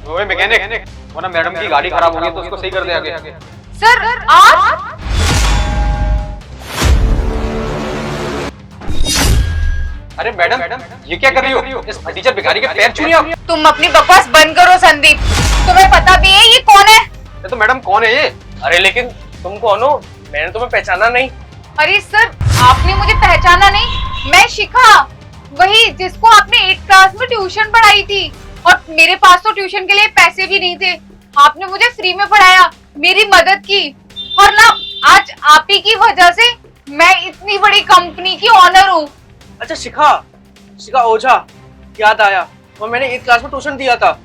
ओए मैकेनिक, वरना मैडम की गाड़ी खराब हो गई तो उसको सही कर दे आगे। सर आप अरे मैडम, ये क्या कर रही हो? इस फटीचर भिखारी के पैर छू रही हो आप? तुम अपनी बकवास बंद करो संदीप। तुम्हें पता भी है ये कौन है? ये तो मैडम कौन है ये? अरे लेकिन तुम कौन हो? मैंने तुम्हें पहचाना नहीं। अरे सर आपने मुझे पहचाना नहीं? मैं शिखा, वही जिसको आपने 8th क्लास में ट्यूशन पढ़ाई थी। और मेरे पास तो ट्यूशन के लिए पैसे भी नहीं थे, आपने मुझे फ्री में पढ़ाया, मेरी मदद की। और ना आज आप ही की वजह से मैं इतनी बड़ी कंपनी की ऑनर हूँ। अच्छा शिखा ओझा, याद आया, और मैंने 8th क्लास में ट्यूशन दिया था।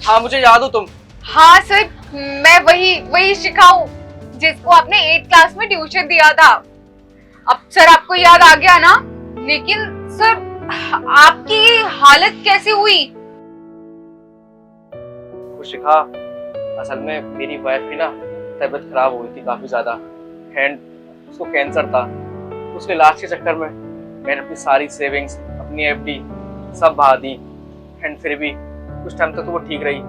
हाँ मुझे याद हो तुम। हाँ सर, मैं वही शिखा हूँ जिसको आपने 8th क्लास में ट्यूशन दिया था। अब सर आपको याद आ गया ना? लेकिन सर आपकी हालत कैसे हुई? शिखा, असल में मेरी वाइफ की ना तबीयत खराब हुई थी काफी ज्यादा, एंड उसको कैंसर था। उसके इलाज के चक्कर में मैंने अपनी सारी सेविंग्स, अपनी एफडी सब बहा दी, एंड फिर भी कुछ टाइम तक तो वो ठीक रही,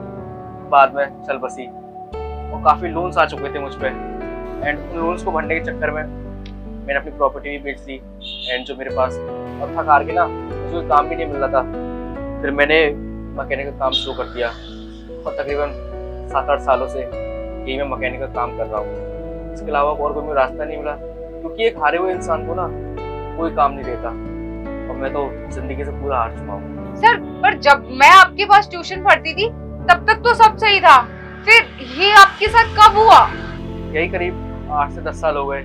बाद में चल बसी। और काफी लोन्स आ चुके थे मुझ पे, एंड उन लोन्स को भरने के चक्कर में मैंने अपनी प्रॉपर्टी भी बेच दी, एंड जो मेरे पास और थक हार के ना मुझे कोई काम भी नहीं मिल रहा था। फिर मैंने मैकेनिक का काम शुरू कर दिया, और तकरीबन 7-8 सालों से यही मैं मैकेनिक का काम कर रहा हूँ। इसके अलावा और कोई मुझे रास्ता नहीं मिला, क्योंकि एक हारे हुए इंसान को ना कोई काम नहीं देता, और मैं तो जिंदगी से पूरा हार चुका हूँ। सर पर जब मैं आपके पास ट्यूशन पढ़ती थी तब तक तो सब सही था, फिर ये आपके साथ कब हुआ? यही करीब 8 से 10 साल हो गए।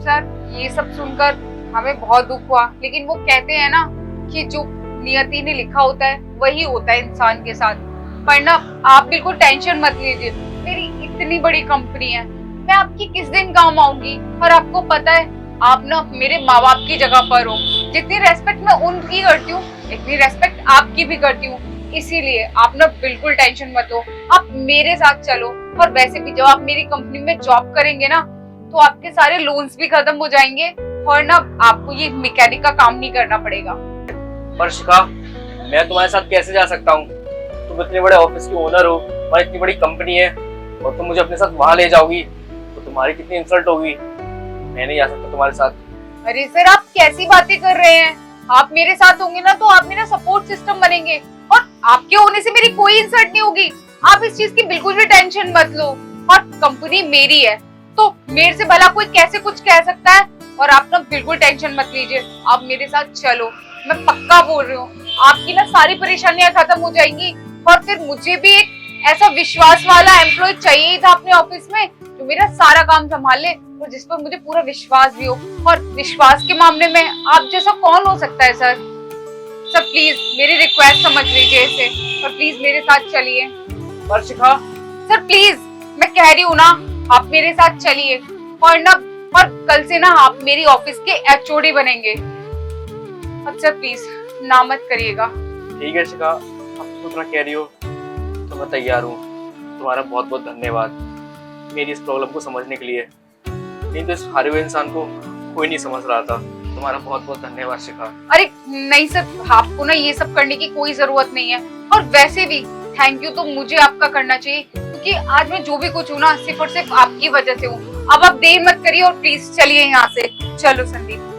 सर ये सब सुनकर हमें बहुत दुख हुआ, लेकिन वो कहते हैं ना कि जो नियति ने लिखा होता है वही होता है इंसान के साथ। पर ना आप बिल्कुल टेंशन मत लीजिए, मेरी इतनी बड़ी कंपनी है, मैं आपकी किस दिन काम आऊंगी। और आपको पता है आप ना मेरे माँ बाप की जगह पर हो, जितनी रेस्पेक्ट मैं उनकी करती हूँ इतनी रेस्पेक्ट आपकी भी करती हूँ। इसीलिए आप ना बिल्कुल टेंशन मत लो, आप मेरे साथ चलो। और वैसे भी जब आप मेरी कंपनी में जॉब करेंगे ना तो आपके सारे लोन्स भी खत्म हो जाएंगे, और ना आपको ये मैकेनिक का काम नहीं करना पड़ेगा। पर शिखा, मैं तुम्हारे साथ कैसे जा सकता हूँ? तुम इतने बड़े ऑफिस की ओनर हो और इतनी बड़ी कंपनी है, और तुम मुझे अपने साथ वहां ले जाओगी तो तुम्हारी कितनी इंसल्ट होगी। मैं नहीं जा सकता तुम्हारे साथ। अरे सर आप कैसी बातें कर रहे हैं? आप मेरे साथ होंगे ना तो आप मेरा सपोर्ट सिस्टम बनेंगे, और आपके होने से मेरी कोई इंसल्ट नहीं होगी। आप इस चीज की बिल्कुल भी टेंशन मत लो। और कंपनी मेरी है तो मेरे से भला कोई कैसे कुछ कह सकता है। और आप ना बिल्कुल टेंशन मत लीजिए, आप मेरे साथ चलो, मैं पक्का बोल रही हूँ आपकी ना सारी परेशानियां खत्म हो जाएंगी। और फिर मुझे भी एक ऐसा विश्वास वाला एम्प्लॉय चाहिए ही था अपने ऑफिस में जो मेरा सारा काम संभाल ले और जिस पर मुझे पूरा विश्वास भी हो। और विश्वास के मामले में आप जैसा कौन हो सकता है सर? सर प्लीज मेरी रिक्वेस्ट समझ लीजिए इसे, और प्लीज मेरे साथ चलिए। पर शिखा, सर प्लीज मैं कह रही हूँ ना, आप मेरे साथ चलिए। और कल से ना आप मेरी ऑफिस के एचओडी बनेंगे। अच्छा प्लीज ना मत करिएगा। ठीक है शिखा, अब तुम इतना कह रही हो तो मैं तैयार हूँ। तुम्हारा बहुत बहुत धन्यवाद मेरी इस प्रॉब्लम को समझने के लिए। नहीं तो इस हारे हुए इंसान को कोई नहीं समझ रहा था। तुम्हारा बहुत बहुत धन्यवाद शिखा। अरे नहीं सर, आपको ना ये सब करने की कोई जरूरत नहीं है। और वैसे भी थैंक यू तो मुझे आपका करना चाहिए, क्योंकि आज मैं जो भी कुछ हूँ ना सिर्फ और सिर्फ आपकी वजह से हूँ। अब आप देर मत करिए और प्लीज चलिए यहाँ से। चलो संदीप।